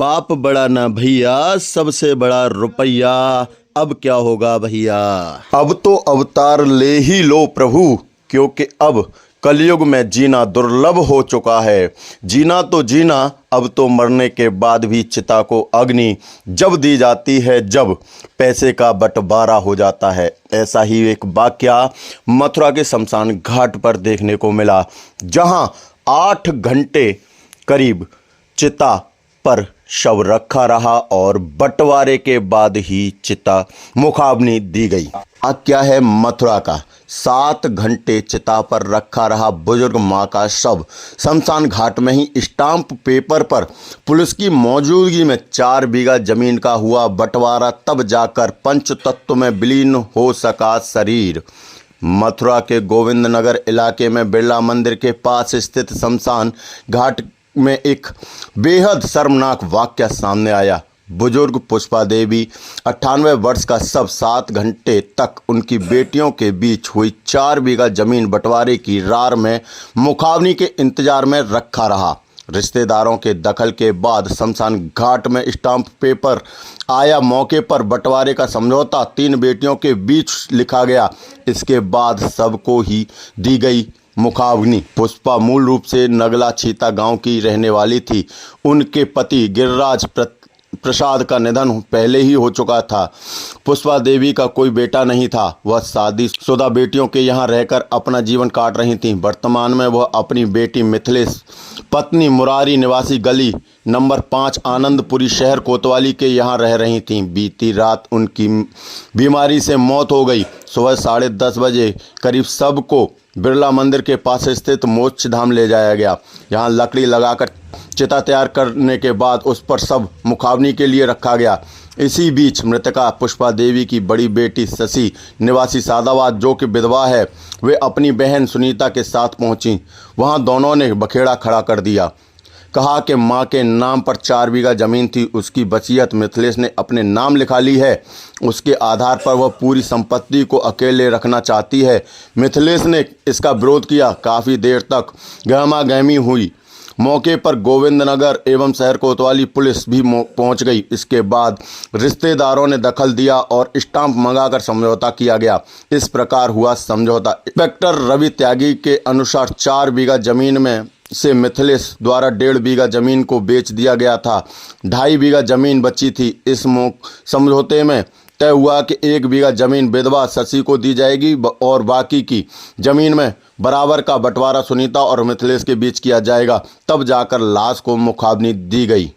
बाप बड़ा ना भैया, सबसे बड़ा रुपया। अब क्या होगा भैया? अब तो अवतार ले ही लो प्रभु, क्योंकि अब कलयुग में जीना दुर्लभ हो चुका है। जीना तो जीना, अब तो मरने के बाद भी चिता को अग्नि जब दी जाती है जब पैसे का बंटवारा हो जाता है। ऐसा ही एक वाकया मथुरा के शमशान घाट पर देखने को मिला, जहां 8 घंटे करीब चिता पर शव रखा रहा और बंटवारे के बाद ही चिता मुखाग्नि दी गई। क्या है मथुरा का 7 घंटे चिता पर रखा रहा बुजुर्ग मां का शव शमशान घाट में ही स्टाम्प पेपर पर पुलिस की मौजूदगी में 4 बीघा जमीन का हुआ बंटवारा, तब जाकर पंचतत्व में विलीन हो सका शरीर। मथुरा के गोविंद नगर इलाके में बिरला मंदिर के पास स्थित शमशान घाट में एक बेहद शर्मनाक वाकया सामने आया। बुजुर्ग पुष्पा देवी 98 वर्ष का शव 7 घंटे तक उनकी बेटियों के बीच हुई 4 बीघा जमीन बंटवारे की रार में मुखाग्नि के इंतजार में रखा रहा। रिश्तेदारों के दखल के बाद शमशान घाट में स्टाम्प पेपर आया। मौके पर बंटवारे का समझौता 3 बेटियों के बीच लिखा गया। इसके बाद सबको ही दी गई मुखाग्नि। पुष्पा मूल रूप से नगला छीता गांव की रहने वाली थी। उनके पति गिरिराज प्रसाद का निधन पहले ही हो चुका था। पुष्पा देवी का कोई बेटा नहीं था। वह शादीशुदा बेटियों के यहाँ रहकर अपना जीवन काट रही थीं। वर्तमान में वह अपनी बेटी मिथिलेश, पत्नी मुरारी निवासी गली नंबर 5 आनंदपुरी शहर कोतवाली के यहाँ रह रही थीं। बीती रात उनकी बीमारी से मौत हो गई। सुबह 10:30 बजे करीब सबको बिरला मंदिर के पास स्थित मोक्ष धाम ले जाया गया। यहाँ लकड़ी लगाकर चिता तैयार करने के बाद उस पर सब मुखाग्नि के लिए रखा गया। इसी बीच मृतका पुष्पा देवी की बड़ी बेटी शशि निवासी सादाबाद, जो कि विधवा है, वे अपनी बहन सुनीता के साथ पहुंची। वहां दोनों ने बखेड़ा खड़ा कर दिया। कहा कि मां के नाम पर 4 बीघा जमीन थी, उसकी वसीयत मिथिलेश ने अपने नाम लिखा ली है। उसके आधार पर वह पूरी संपत्ति को अकेले रखना चाहती है। मिथिलेश ने इसका विरोध किया। काफ़ी देर तक गहमागहमी हुई। मौके पर गोविंदनगर एवं शहर कोतवाली पुलिस भी पहुंच गई। इसके बाद रिश्तेदारों ने दखल दिया और स्टाम्प मंगाकर समझौता किया गया। इस प्रकार हुआ समझौता। इंस्पेक्टर रवि त्यागी के अनुसार 4 बीघा जमीन में से मिथिलेश द्वारा 1.5 बीघा जमीन को बेच दिया गया था। 2.5 बीघा जमीन बची थी। इस समझौते में तय हुआ कि 1 बीघा जमीन विधवा शशि को दी जाएगी और बाकी की जमीन में बराबर का बंटवारा सुनीता और मिथिलेश के बीच किया जाएगा। तब जाकर लाश को मुखाग्नि दी गई।